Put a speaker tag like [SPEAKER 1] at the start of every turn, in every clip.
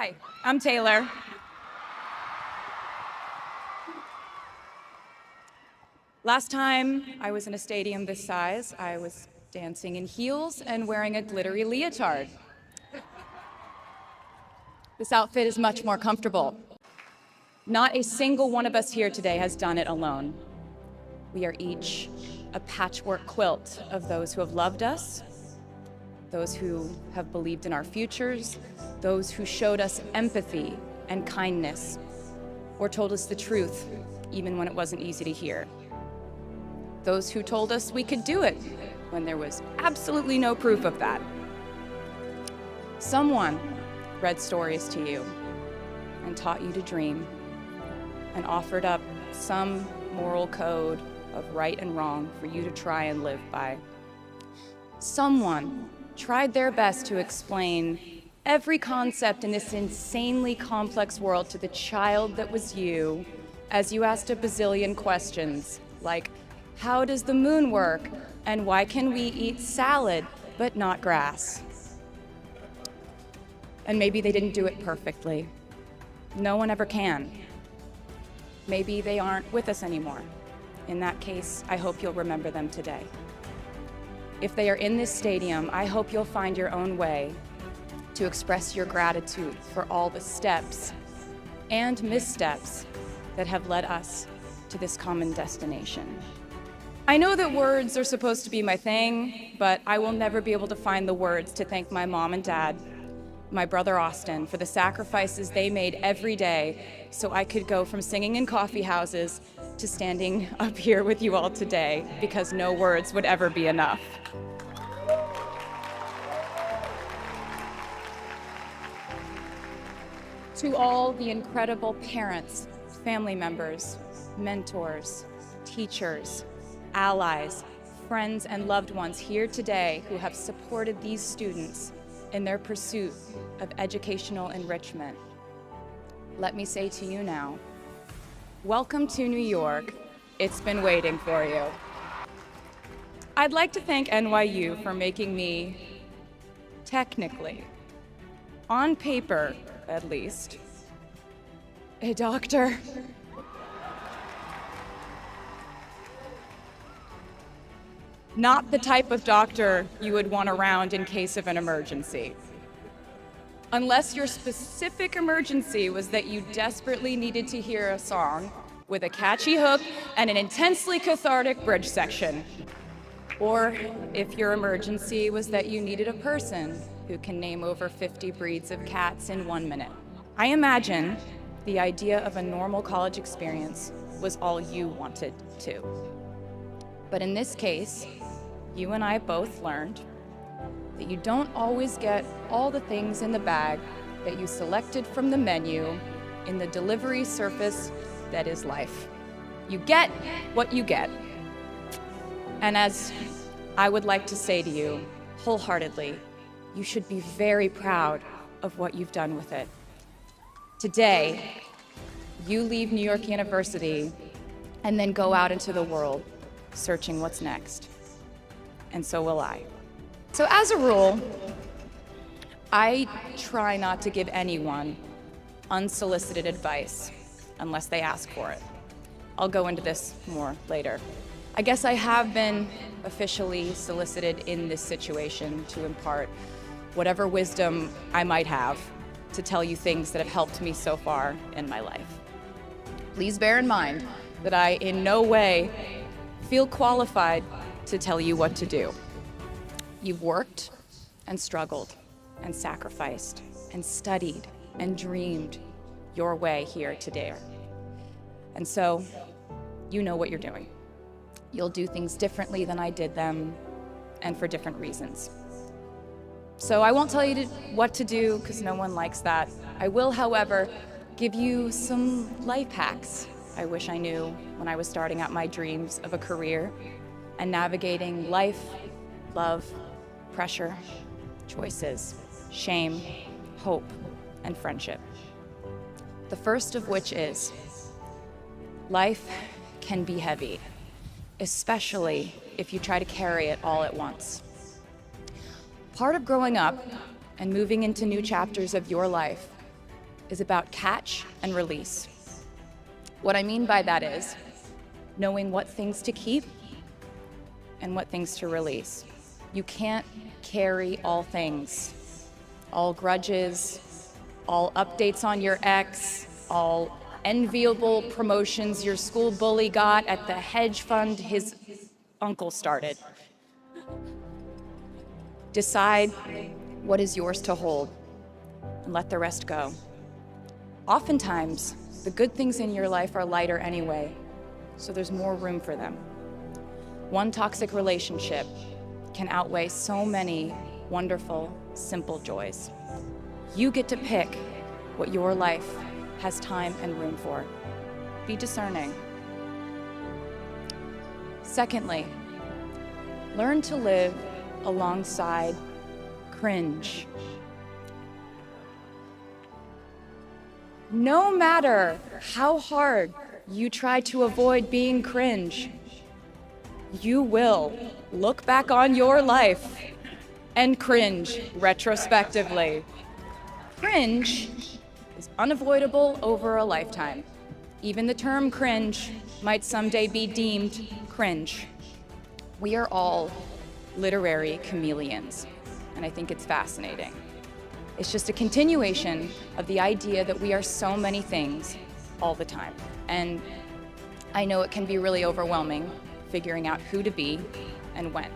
[SPEAKER 1] Hi, I'm Taylor. Last time I was in a stadium this size, I was dancing in heels and wearing a glittery leotard. This outfit is much more comfortable. Not a single one of us here today has done it alone. We are each a patchwork quilt of those who have loved us, those who have believed in our futures, those who showed us empathy and kindness, or told us the truth, even when it wasn't easy to hear. Those who told us we could do it when there was absolutely no proof of that. Someone read stories to you and taught you to dream and offered up some moral code of right and wrong for you to try and live by. Someone tried their best to explain every concept in this insanely complex world to the child that was you as you asked a bazillion questions like, how does the moon work? And why can we eat salad but not grass? And maybe they didn't do it perfectly. No one ever can. Maybe they aren't with us anymore. In that case, I hope you'll remember them today. If they are in this stadium, I hope you'll find your own way to express your gratitude for all the steps and missteps that have led us to this common destination. I know that words are supposed to be my thing, but I will never be able to find the words to thank my mom and dad, my brother Austin, for the sacrifices they made every day so I could go from singing in coffee houses to standing up here with you all today, because no words would ever be enough. To all the incredible parents, family members, mentors, teachers, allies, friends, and loved ones here today who have supported these students in their pursuit of educational enrichment, let me say to you now, welcome to New York. It's been waiting for you. I'd like to thank NYU for making me, technically, on paper at least, a doctor. Not the type of doctor you would want around in case of an emergency. Unless your specific emergency was that you desperately needed to hear a song with a catchy hook and an intensely cathartic bridge section. Or if your emergency was that you needed a person who can name over 50 breeds of cats in 1 minute. I imagine the idea of a normal college experience was all you wanted too. But in this case, you and I both learned that you don't always get all the things in the bag that you selected from the menu in the delivery surface that is life. You get what you get. And as I would like to say to you wholeheartedly, you should be very proud of what you've done with it. Today, you leave New York University and then go out into the world searching what's next. And so will I. So as a rule, I try not to give anyone unsolicited advice unless they ask for it. I'll go into this more later. I guess I have been officially solicited in this situation to impart whatever wisdom I might have to tell you things that have helped me so far in my life. Please bear in mind that I in no way feel qualified to tell you what to do. You've worked and struggled and sacrificed and studied and dreamed your way here today. And so you know what you're doing. You'll do things differently than I did them and for different reasons. So I won't tell you what to do because no one likes that. I will, however, give you some life hacks I wish I knew when I was starting out my dreams of a career and navigating life, love, pressure, choices, shame, hope, and friendship. The first of which is, life can be heavy, especially if you try to carry it all at once. Part of growing up and moving into new chapters of your life is about catch and release. What I mean by that is knowing what things to keep and what things to release. You can't carry all things, all grudges, all updates on your ex, all enviable promotions your school bully got at the hedge fund his uncle started. Decide what is yours to hold and let the rest go. Oftentimes, the good things in your life are lighter anyway, so there's more room for them. One toxic relationship can outweigh so many wonderful, simple joys. You get to pick what your life has time and room for. Be discerning. Secondly, learn to live alongside cringe. No matter how hard you try to avoid being cringe, you will look back on your life and cringe retrospectively. Cringe is unavoidable over a lifetime. Even the term cringe might someday be deemed cringe. We are all literary chameleons, and I think it's fascinating. It's just a continuation of the idea that we are so many things all the time. And I know it can be really overwhelming figuring out who to be and when,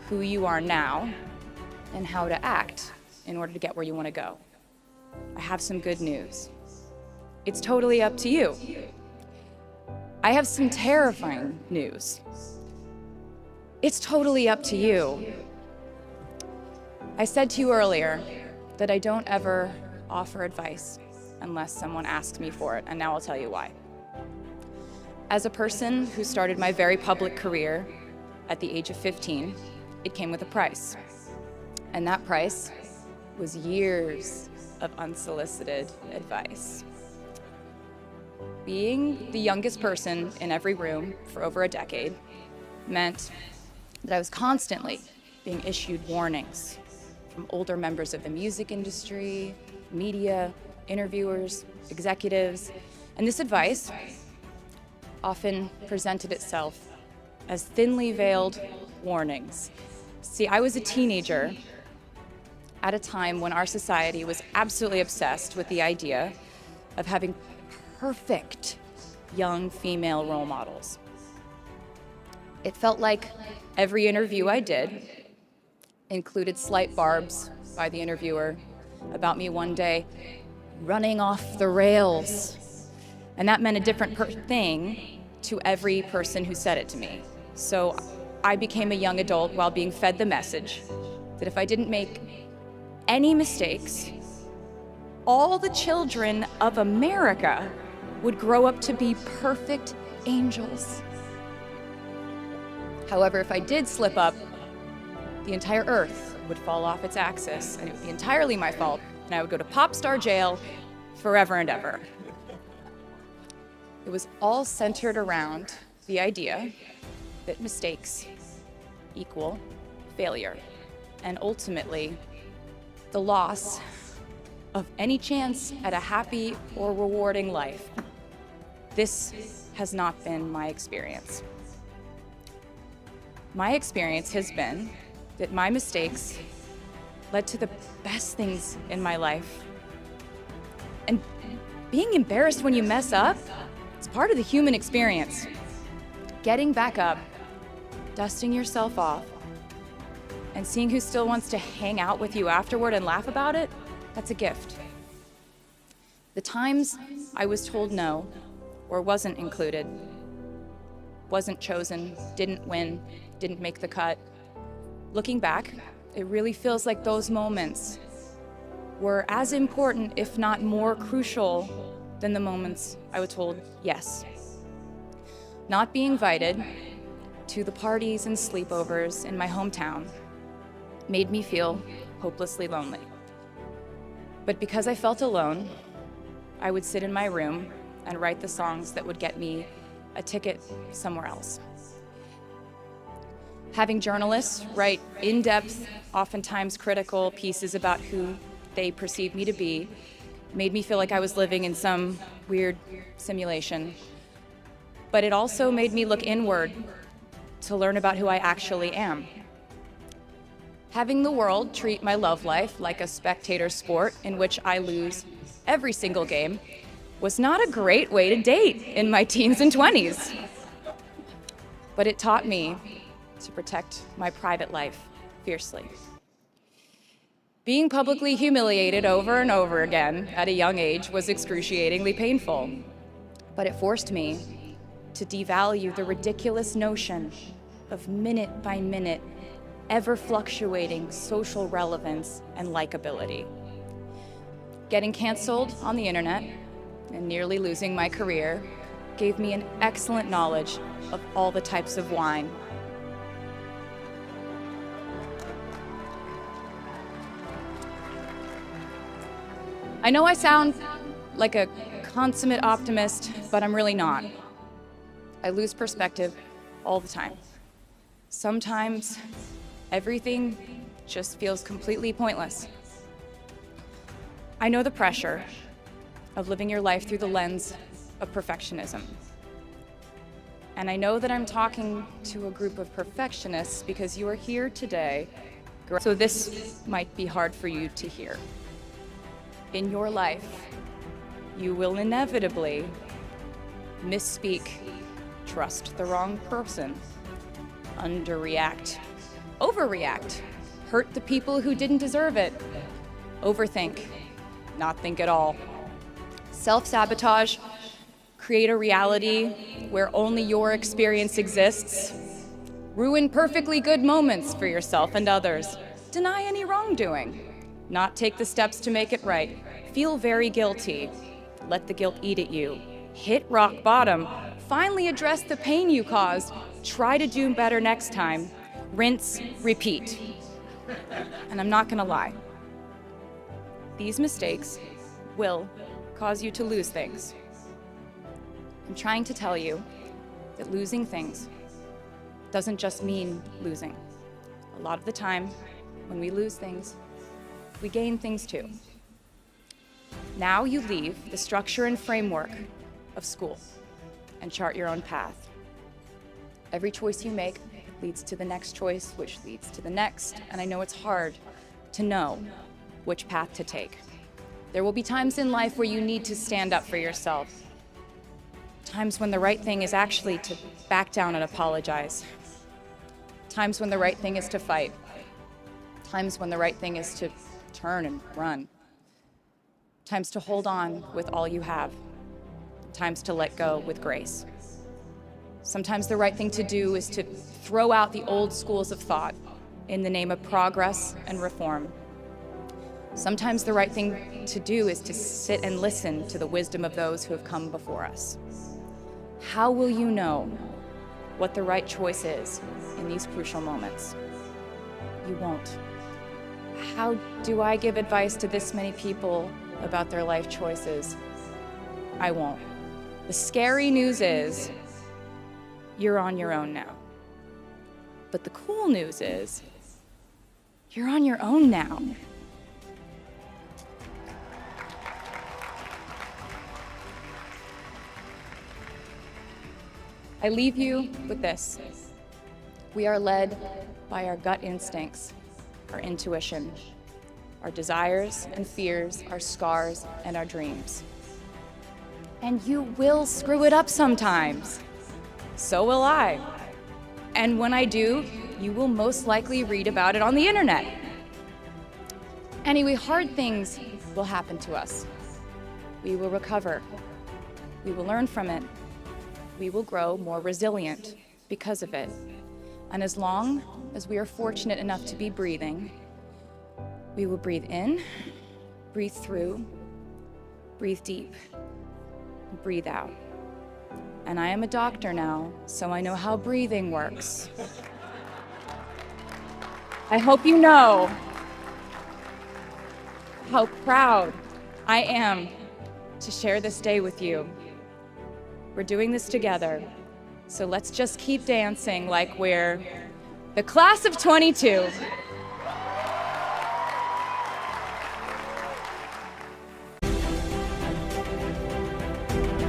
[SPEAKER 1] who you are now, and how to act in order to get where you want to go. I have some good news. It's totally up to you. I have some terrifying news. It's totally up to you. I said to you earlier that I don't ever offer advice unless someone asks me for it, and now I'll tell you why. As a person who started my very public career at the age of 15, it came with a price. And that price was years of unsolicited advice. Being the youngest person in every room for over a decade meant that I was constantly being issued warnings from older members of the music industry, media, interviewers, executives, and this advice often presented itself as thinly veiled warnings. See, I was a teenager at a time when our society was absolutely obsessed with the idea of having perfect young female role models. It felt like every interview I did included slight barbs by the interviewer about me one day running off the rails. And that meant a different thing to every person who said it to me. So I became a young adult while being fed the message that if I didn't make any mistakes, all the children of America would grow up to be perfect angels. However, if I did slip up, the entire earth would fall off its axis, and it would be entirely my fault, and I would go to pop star jail forever and ever. It was all centered around the idea that mistakes equal failure, and ultimately the loss of any chance at a happy or rewarding life. This has not been my experience. My experience has been that my mistakes led to the best things in my life. And being embarrassed when you mess up, it's part of the human experience. Getting back up, dusting yourself off, and seeing who still wants to hang out with you afterward and laugh about it, that's a gift. The times I was told no, or wasn't included, wasn't chosen, didn't win, didn't make the cut, looking back, it really feels like those moments were as important, if not more crucial, than the moments I was told yes. Not being invited to the parties and sleepovers in my hometown made me feel hopelessly lonely. But because I felt alone, I would sit in my room and write the songs that would get me a ticket somewhere else. Having journalists write in-depth, oftentimes critical pieces about who they perceive me to be made me feel like I was living in some weird simulation. But it also made me look inward to learn about who I actually am. Having the world treat my love life like a spectator sport in which I lose every single game was not a great way to date in my teens and 20s. But it taught me to protect my private life fiercely. Being publicly humiliated over and over again at a young age was excruciatingly painful, but it forced me to devalue the ridiculous notion of minute-by-minute, ever-fluctuating social relevance and likability. Getting canceled on the internet and nearly losing my career gave me an excellent knowledge of all the types of wine. I know I sound like a consummate optimist, but I'm really not. I lose perspective all the time. Sometimes everything just feels completely pointless. I know the pressure of living your life through the lens of perfectionism. And I know that I'm talking to a group of perfectionists because you are here today, so this might be hard for you to hear. In your life, you will inevitably misspeak, trust the wrong person, underreact, overreact, hurt the people who didn't deserve it, overthink, not think at all, self-sabotage, create a reality where only your experience exists, ruin perfectly good moments for yourself and others, deny any wrongdoing, not take the steps to make it right, feel very guilty, let the guilt eat at you, hit rock bottom, finally address the pain you caused, try to do better next time, rinse, repeat. And I'm not gonna lie, these mistakes will cause you to lose things. I'm trying to tell you that losing things doesn't just mean losing. A lot of the time, when we lose things, we gain things too. Now you leave the structure and framework of school and chart your own path. Every choice you make leads to the next choice, which leads to the next, and I know it's hard to know which path to take. There will be times in life where you need to stand up for yourself. Times when the right thing is actually to back down and apologize. Times when the right thing is to fight. Times when the right thing is to turn and run. Times to hold on with all you have. Times to let go with grace. Sometimes the right thing to do is to throw out the old schools of thought in the name of progress and reform. Sometimes the right thing to do is to sit and listen to the wisdom of those who have come before us. How will you know what the right choice is in these crucial moments? You won't. How do I give advice to this many people about their life choices? I won't. The scary news is, you're on your own now. But the cool news is, you're on your own now. I leave you with this. We are led by our gut instincts, our intuition, our desires and fears, our scars and our dreams. And you will screw it up sometimes. So will I. And when I do, you will most likely read about it on the internet. Anyway, hard things will happen to us. We will recover. We will learn from it. We will grow more resilient because of it. And as long as we are fortunate enough to be breathing, we will breathe in, breathe through, breathe deep, breathe out. And I am a doctor now, so I know how breathing works. I hope you know how proud I am to share this day with you. We're doing this together, so let's just keep dancing like we're the class of 22. you.